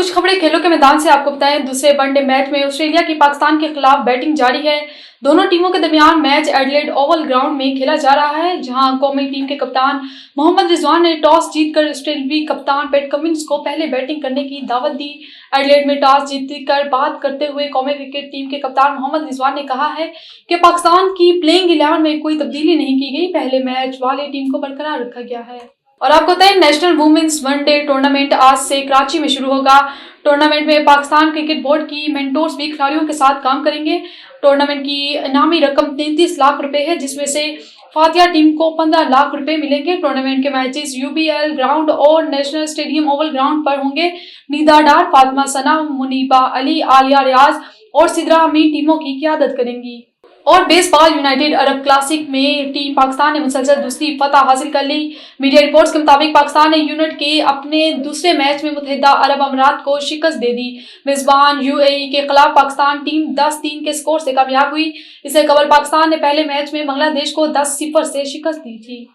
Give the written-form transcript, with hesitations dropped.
कुछ खबरें खेलों के मैदान से आपको बताएं। दूसरे वनडे मैच में ऑस्ट्रेलिया की पाकिस्तान के खिलाफ बैटिंग जारी है। दोनों टीमों के दरमियान मैच एडिलेड ओवल ग्राउंड में खेला जा रहा है, जहां कौमी टीम के कप्तान मोहम्मद रिजवान ने टॉस जीतकर ऑस्ट्रेलियाई कप्तान पैट कमिंस को पहले बैटिंग करने की दावत दी। एडिलेड में टॉस जीतकर बात करते हुए कौमी क्रिकेट टीम के कप्तान मोहम्मद रिजवान ने कहा है कि पाकिस्तान की प्लेइंग 11 में कोई तब्दीली नहीं की गई, पहले मैच वाली टीम को बरकरार रखा गया है। और आपको बताएं, नेशनल वुमेन्स वनडे टूर्नामेंट आज से कराची में शुरू होगा। टूर्नामेंट में पाकिस्तान क्रिकेट बोर्ड की मेंटोर्स भी खिलाड़ियों के साथ काम करेंगे। टूर्नामेंट की इनामी रकम 33 लाख रुपए है, जिसमें से फातिया टीम को 15 लाख रुपए मिलेंगे। टूर्नामेंट के मैचेस यूबीएल ग्राउंड और नेशनल स्टेडियम ओवल ग्राउंड पर होंगे। निदा डार, फातिमा सना, मुनीबा अली, आलिया रियाज और सिद्रा अमीन टीमों की क़ियादत करेंगी। और बेसबॉल यूनाइटेड अरब क्लासिक में टीम पाकिस्तान ने मुसलसल दूसरी फतह हासिल कर ली। मीडिया रिपोर्ट्स के मुताबिक पाकिस्तान ने यूनिट के अपने दूसरे मैच में मुत्तहिदा अरब अमीरात को शिकस्त दे दी। मेजबान यूएई के खिलाफ पाकिस्तान टीम 10-3 के स्कोर से कामयाब हुई। इससे कबल पाकिस्तान ने पहले मैच में बांग्लादेश को 10-0 से शिकस्त दी थी।